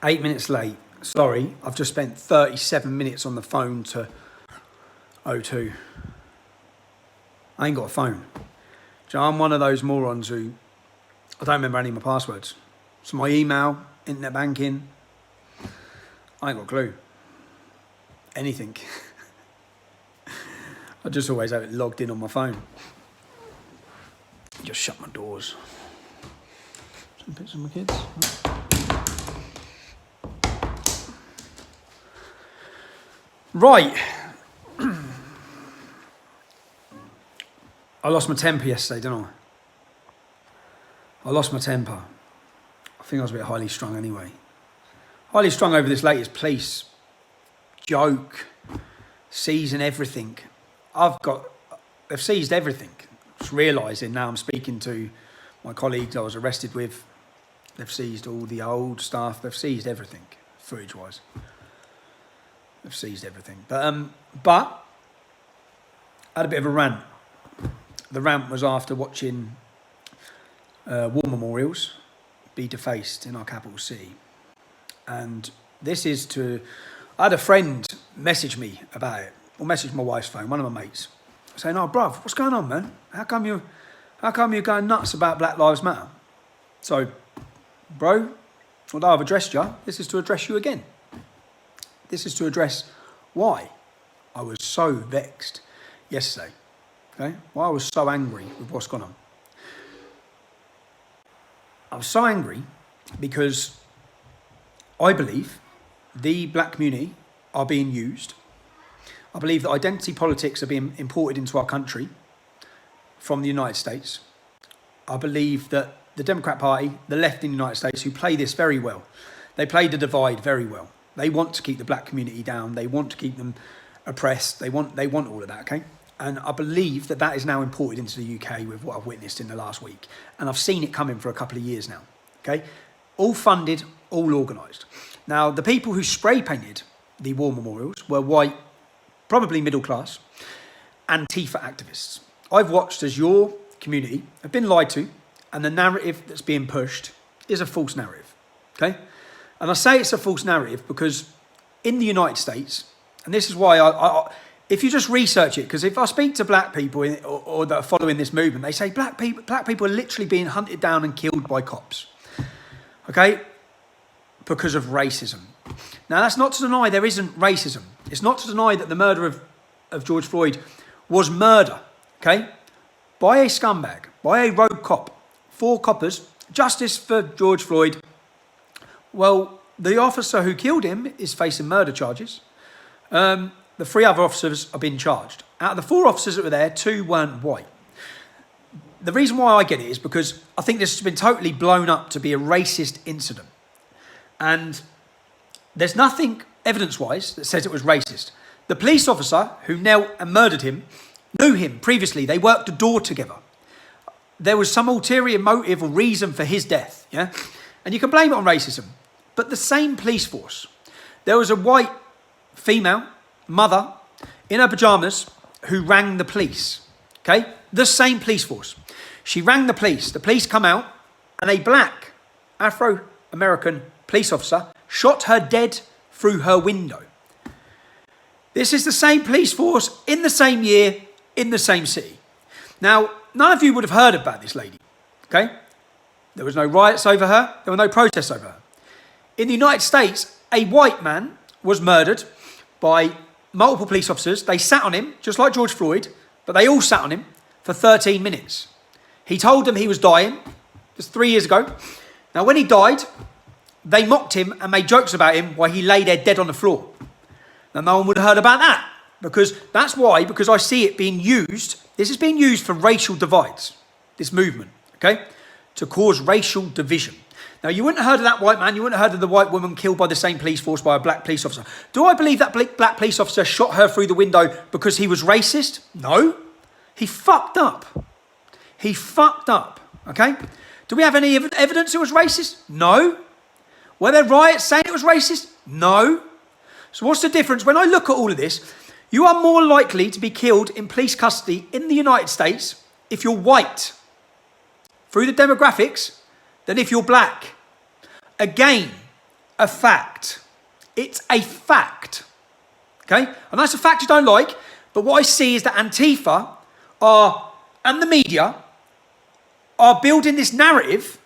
8 minutes late. Sorry, I've just spent 37 minutes on the phone to O2. I ain't got a phone. So I'm one of those morons who I don't remember any of my passwords. So my email, internet banking, I ain't got a clue. Anything. I just always have it logged in on my phone. Just shut my doors. Some pictures of my kids. Right. I lost my temper yesterday, didn't I? I lost my temper. I think I was a bit highly strung anyway. Highly strung over this latest police joke, seizing everything. They've seized everything. Just realising now I'm speaking to my colleagues I was arrested with. They've seized all the old stuff. They've seized everything, footage-wise. They've seized everything. But I had a bit of a rant. The rant was after watching war memorials be defaced in our capital city. And this is to... I had a friend message me about it, or message my wife's phone, one of my mates, saying, "Oh, bruv, what's going on, man? How come you're going nuts about Black Lives Matter?" So, bro, although I've addressed you, this is to address you again. This is to address why I was so vexed yesterday. Okay? Why I was so angry with what's gone on. I was so angry because I believe the black community are being used. I believe that identity politics are being imported into our country from the United States. I believe that the Democrat Party, the left in the United States, who play this very well, they play the divide very well. They want to keep the black community down. They want to keep them oppressed. They want all of that, okay? And I believe that that is now imported into the UK with what I've witnessed in the last week. And I've seen it coming for a couple of years now, okay? All funded, all organised. Now, the people who spray painted the war memorials were white, probably middle class, Antifa activists. I've watched as your community have been lied to, and the narrative that's being pushed is a false narrative, okay? And I say it's a false narrative because in the United States, and this is why if you just research it, because if I speak to black people or that are following this movement, they say black people are literally being hunted down and killed by cops, okay? Because of racism. Now, that's not to deny there isn't racism. It's not to deny that the murder of George Floyd was murder, okay? By a scumbag, by a rogue cop. 4 coppers, justice for George Floyd. Well, the officer who killed him is facing murder charges. The 3 other officers are being charged. Out of the 4 officers that were there, 2 weren't white. The reason why I get it is because I think this has been totally blown up to be a racist incident. And there's nothing evidence-wise that says it was racist. The police officer who knelt and murdered him knew him previously. They worked a door together. There was some ulterior motive or reason for his death, yeah? And you can blame it on racism. But the same police force, there was a white female mother in her pajamas who rang the police, okay? The same police force. She rang the police. The police come out and a black Afro-American police officer shot her dead through her window. This is the same police force in the same year, in the same city. Now, none of you would have heard about this lady, okay? There was no riots over her. There were no protests over her. In the United States, a white man was murdered by multiple police officers. They sat on him, just like George Floyd, but they all sat on him for 13 minutes. He told them he was dying just 3 years ago. Now, when he died, they mocked him and made jokes about him while he lay there dead on the floor. Now, no one would have heard about that because I see it being used. This is being used for racial divides, this movement, okay, to cause racial division. Now, you wouldn't have heard of that white man. You wouldn't have heard of the white woman killed by the same police force by a black police officer. Do I believe that black police officer shot her through the window because he was racist? No. He fucked up. He fucked up, okay? Do we have any evidence it was racist? No. Were there riots saying it was racist? No. So what's the difference? When I look at all of this, you are more likely to be killed in police custody in the United States if you're white, through the demographics, than if you're black. Again, a fact. It's a fact. Okay? And that's a fact you don't like. But what I see is that Antifa and the media are building this narrative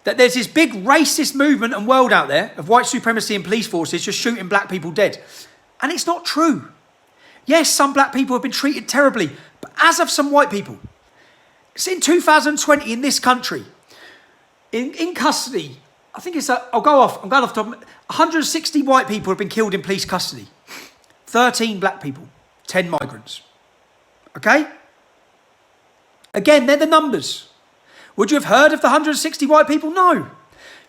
that there's this big racist movement and world out there of white supremacy and police forces just shooting black people dead. And it's not true. Yes, some black people have been treated terribly, but as of some white people, it's in 2020 in this country, in custody, I think it's, I'm going off the top, 160 white people have been killed in police custody. 13 black people, 10 migrants. Okay? Again, they're the numbers. Would you have heard of the 160 white people? No.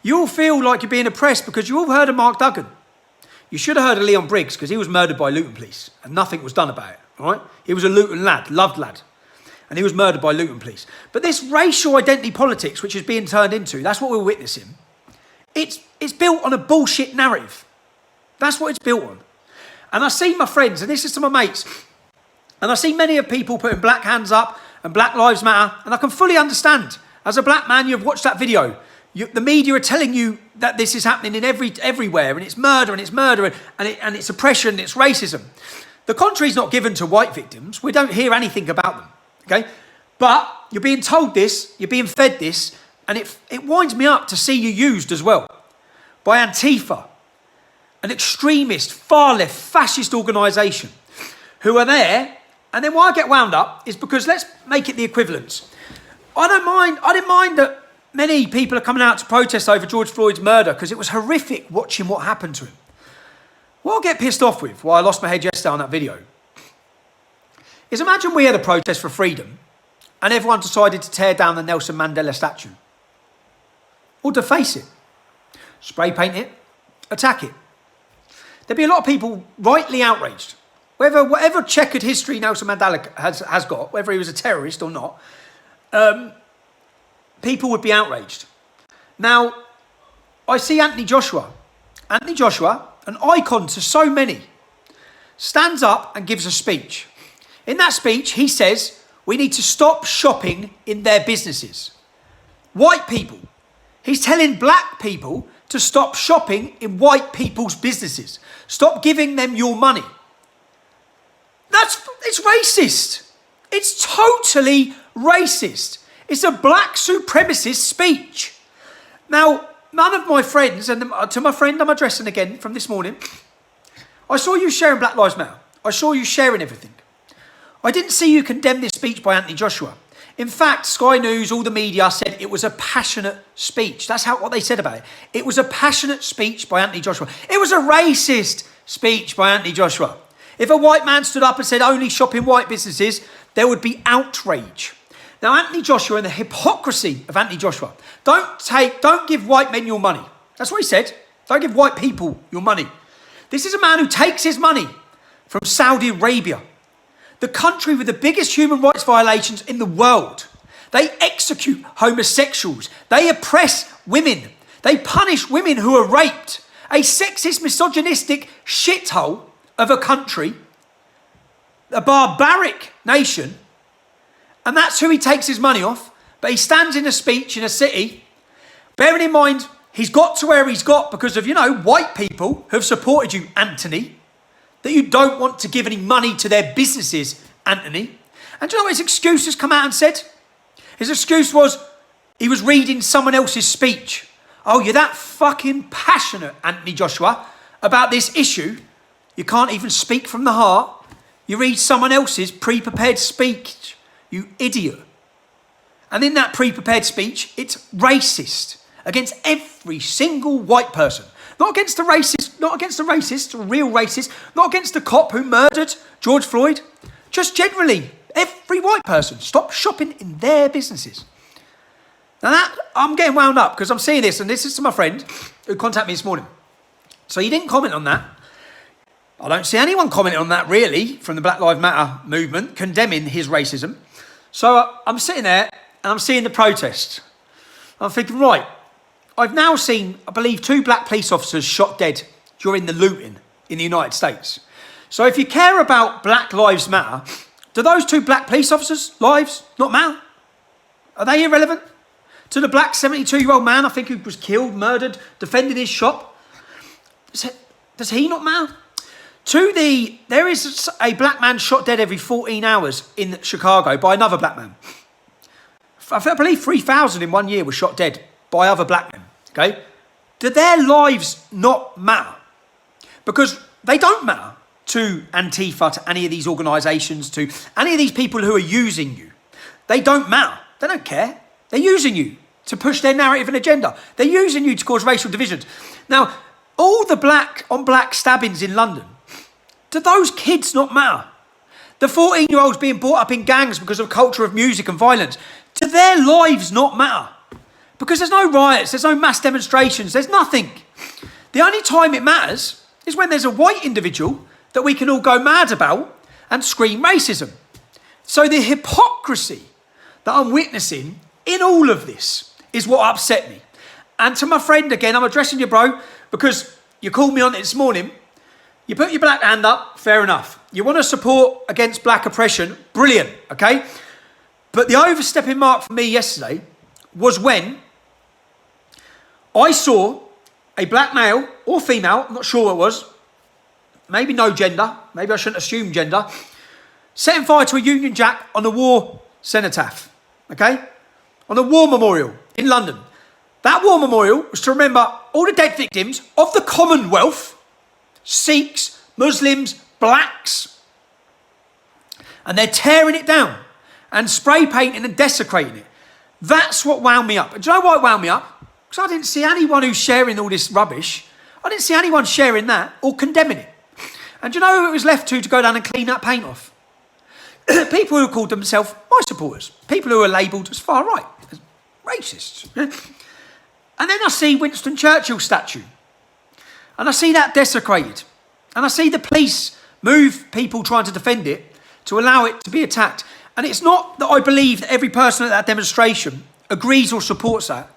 You all feel like you're being oppressed because you all heard of Mark Duggan. You should have heard of Leon Briggs because he was murdered by Luton police and nothing was done about it, all right? He was a Luton lad, loved lad, and he was murdered by Luton police. But this racial identity politics, which is being turned into, that's what we're witnessing. It's built on a bullshit narrative. That's what it's built on. And I see my friends, and this is to my mates, and I see many of people putting black hands up and Black Lives Matter, and I can fully understand. As a black man, you've watched that video. The media are telling you that this is happening in everywhere, and it's murder, and it's oppression, and it's racism. The contrary's not given to white victims. We don't hear anything about them, okay? But you're being told this, you're being fed this, and it winds me up to see you used as well by Antifa, an extremist, far-left, fascist organisation who are there. And then why I get wound up is because let's make it the equivalence. I didn't mind that many people are coming out to protest over George Floyd's murder because it was horrific watching what happened to him. What I get pissed off with, why I lost my head yesterday on that video, is imagine we had a protest for freedom and everyone decided to tear down the Nelson Mandela statue. Or deface it, spray paint it, attack it. There'd be a lot of people rightly outraged. Whatever checkered history Nelson Mandela has got, whether he was a terrorist or not, people would be outraged. Now, I see Anthony Joshua. Anthony Joshua, an icon to so many, stands up and gives a speech. In that speech, he says, we need to stop shopping in their businesses. White people. He's telling black people to stop shopping in white people's businesses. Stop giving them your money. It's racist. It's totally racist. It's a black supremacist speech. Now, none of my friends, and to my friend I'm addressing again from this morning, I saw you sharing Black Lives Matter. I saw you sharing everything. I didn't see you condemn this speech by Anthony Joshua. In fact, Sky News, all the media said it was a passionate speech. That's what they said about it. It was a passionate speech by Anthony Joshua. It was a racist speech by Anthony Joshua. If a white man stood up and said only shop in white businesses, there would be outrage. Now, Anthony Joshua and the hypocrisy of Anthony Joshua, don't give white men your money. That's what he said. Don't give white people your money. This is a man who takes his money from Saudi Arabia, the country with the biggest human rights violations in the world. They execute homosexuals. They oppress women. They punish women who are raped. A sexist, misogynistic shithole of a country, a barbaric nation, and that's who he takes his money off. But he stands in a speech in a city, bearing in mind he's got to where he's got because of, white people who have supported you, Anthony, that you don't want to give any money to their businesses, Anthony. And do you know what his excuse has come out and said? His excuse was he was reading someone else's speech. Oh, you're that fucking passionate, Anthony Joshua, about this issue. You can't even speak from the heart. You read someone else's pre-prepared speech. You idiot. And in that pre-prepared speech, it's racist against every single white person. Not against the racist, or real racist, not against the cop who murdered George Floyd. Just generally, every white person. Stop shopping in their businesses. Now I'm getting wound up because I'm seeing this, and this is to my friend who contacted me this morning. So he didn't comment on that. I don't see anyone commenting on that really from the Black Lives Matter movement, condemning his racism. So I'm sitting there and I'm seeing the protest. I'm thinking, right, I've now seen, I believe, 2 black police officers shot dead during the looting in the United States. So if you care about Black Lives Matter, do those 2 black police officers' lives not matter? Are they irrelevant? To the black 72-year-old man, I think, who was killed, murdered, defending his shop? Does he not matter? There is a black man shot dead every 14 hours in Chicago by another black man. I believe 3,000 in 1 year were shot dead by other black men, okay? Do their lives not matter? Because they don't matter to Antifa, to any of these organisations, to any of these people who are using you. They don't matter. They don't care. They're using you to push their narrative and agenda. They're using you to cause racial divisions. Now, all the black on black stabbings in London, do those kids not matter? The 14-year-olds being brought up in gangs because of culture of music and violence, do their lives not matter? Because there's no riots, there's no mass demonstrations, there's nothing. The only time it matters is when there's a white individual that we can all go mad about and scream racism. So the hypocrisy that I'm witnessing in all of this is what upset me. And to my friend again, I'm addressing you, bro, because you called me on it this morning. You put your black hand up, fair enough. You want to support against black oppression, brilliant, okay? But the overstepping mark for me yesterday was when I saw a black male or female, I'm not sure what it was, maybe no gender, maybe I shouldn't assume gender, setting fire to a Union Jack on the war cenotaph, okay? On a war memorial in London. That war memorial was to remember all the dead victims of the Commonwealth, Sikhs, Muslims, blacks, and they're tearing it down and spray painting and desecrating it. That's what wound me up. And do you know why it wound me up? Because I didn't see anyone who's sharing all this rubbish. I didn't see anyone sharing that or condemning it. And do you know who it was left to go down and clean that paint off? People who called themselves my supporters. People who are labelled as far right, as racists. And then I see Winston Churchill's statue. And I see that desecrated. And I see the police move people trying to defend it to allow it to be attacked. And it's not that I believe that every person at that demonstration agrees or supports that.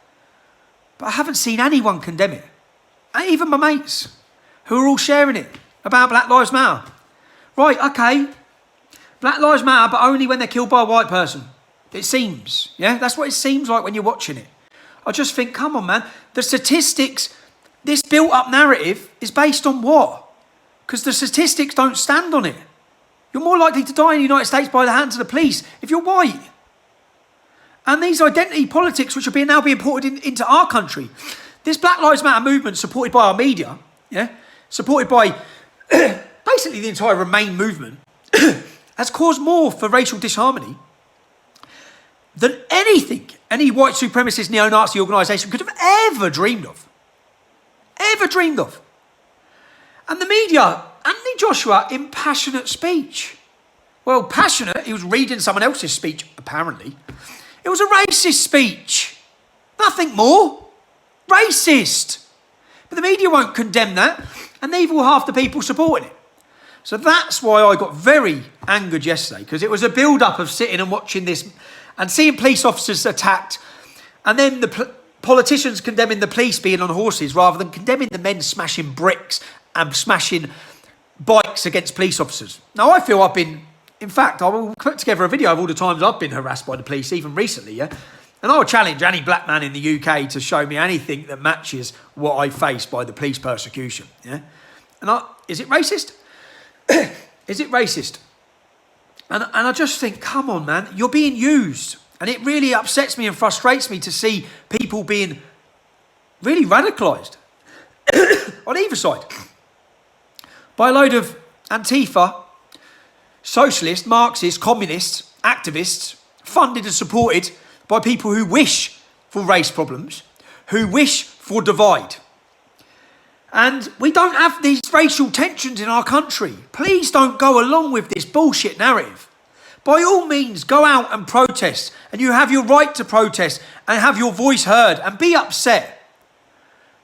But I haven't seen anyone condemn it. And even my mates, who are all sharing it about Black Lives Matter. Right, okay. Black Lives Matter, but only when they're killed by a white person. It seems. Yeah, that's what it seems like when you're watching it. I just think, come on, man. The statistics, this built-up narrative is based on what? Because the statistics don't stand on it. You're more likely to die in the United States by the hands of the police if you're white. And these identity politics, which are now being imported into our country, this Black Lives Matter movement, supported by our media, yeah, supported by basically the entire Remain movement, has caused more for racial disharmony than anything any white supremacist neo-Nazi organisation could have ever dreamed of. Ever dreamed of. And the media, Anthony Joshua, in passionate speech. Well, passionate, he was reading someone else's speech, apparently. It was a racist speech. Nothing more. Racist. But the media won't condemn that, and neither will half the people supporting it. So that's why I got very angered yesterday, because it was a build-up of sitting and watching this and seeing police officers attacked, and then the politicians condemning the police being on horses rather than condemning the men smashing bricks and smashing bikes against police officers. Now, I feel I've been, in fact, I will put together a video of all the times I've been harassed by the police, even recently, yeah? And I would challenge any black man in the UK to show me anything that matches what I face by the police persecution, yeah? And is it racist? Is it racist? And I just think, come on, man, you're being used. And it really upsets me and frustrates me to see people being really radicalised on either side by a load of Antifa, socialist, Marxist, communist, activists, funded and supported by people who wish for race problems, who wish for divide. And we don't have these racial tensions in our country. Please don't go along with this bullshit narrative. By all means, go out and protest. And you have your right to protest and have your voice heard and be upset.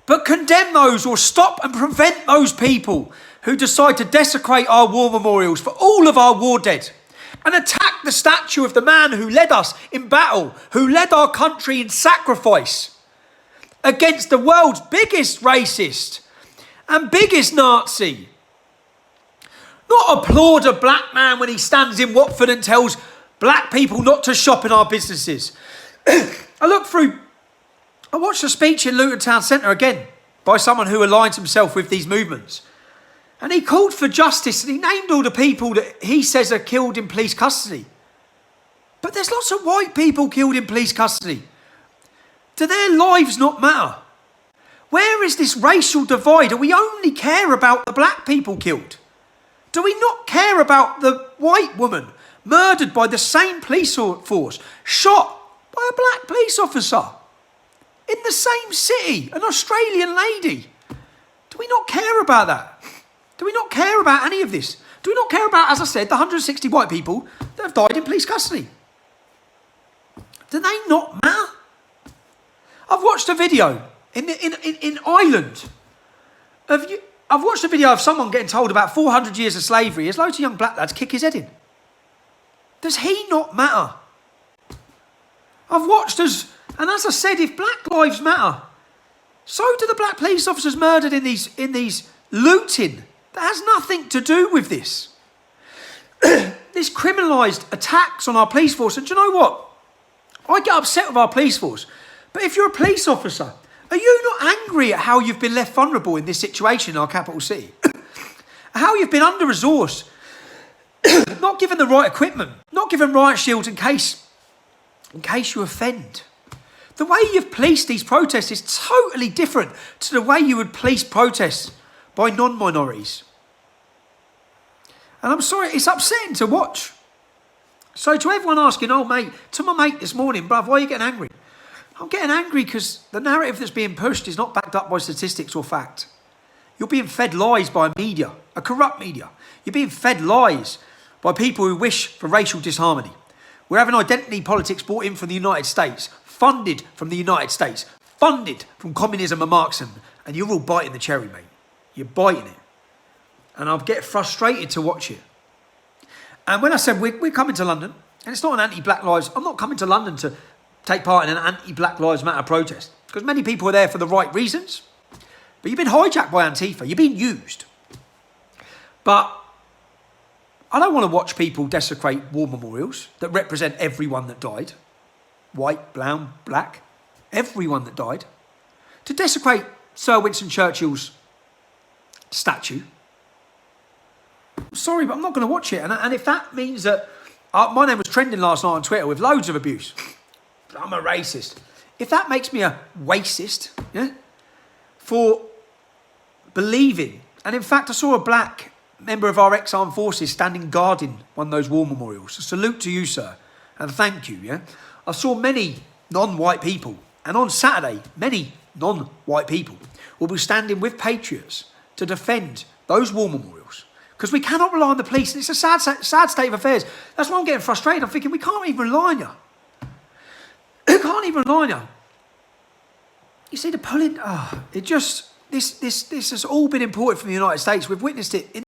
But condemn those or stop and prevent those people who decide to desecrate our war memorials for all of our war dead and attack the statue of the man who led us in battle, who led our country in sacrifice against the world's biggest racist and biggest Nazi. Not applaud a black man when he stands in Watford and tells black people not to shop in our businesses. I watched the speech in Luton Town Centre again. by someone who aligns himself with these movements. And he called for justice and he named all the people that he says are killed in police custody. But there's lots of white people killed in police custody. Do their lives not matter? Where is this racial divide? Do we only care about the black people killed? Do we not care about the white woman murdered by the same police force, shot by a black police officer in the same city, an Australian lady? Do we not care about that? Do we not care about any of this? Do we not care about, as I said, the 160 white people that have died in police custody? Do they not matter? I've watched a video in Ireland. I've watched a video of someone getting told about 400 years of slavery as loads of young black lads kick his head in. Does he not matter? I've watched and as I said, if black lives matter, so do the black police officers murdered in these looting. That has nothing to do with this. This criminalised attacks on our police force. And do you know what? I get upset with our police force. But if you're a police officer, are you not angry at how you've been left vulnerable in this situation in our capital city? How you've been under-resourced, not given the right equipment, not given riot shields in case you offend. The way you've policed these protests is totally different to the way you would police protests by non-minorities. And I'm sorry, it's upsetting to watch. So to everyone asking, oh mate, to my mate this morning, bruv, why are you getting angry? I'm getting angry because the narrative that's being pushed is not backed up by statistics or fact. You're being fed lies by media, a corrupt media. You're being fed lies by people who wish for racial disharmony. We're having identity politics brought in from the United States, funded from the United States, funded from communism and Marxism, and you're all biting the cherry, mate. You're biting it. And I'll get frustrated to watch it. And when I said we're coming to London, and it's not an anti-Black Lives, I'm not coming to London to take part in an anti-Black Lives Matter protest, because many people are there for the right reasons. But you've been hijacked by Antifa. You're being used. But I don't want to watch people desecrate war memorials that represent everyone that died. White, brown, black, everyone that died. To desecrate Sir Winston Churchill's statue. I'm sorry, but I'm not going to watch it. And if that means that my name was trending last night on Twitter with loads of abuse. I'm a racist. If that makes me a racist, yeah, for believing, and in fact I saw a black member of our ex-armed forces standing guarding one of those war memorials. A salute to you, sir, and thank you, yeah. I saw many non-white people, and on Saturday, many non-white people will be standing with patriots to defend those war memorials. Because we cannot rely on the police, and it's a sad state of affairs. That's why I'm getting frustrated. I'm thinking, we can't even rely on you. We can't even rely on you. You see, the pulling, this has all been imported from the United States. We've witnessed it in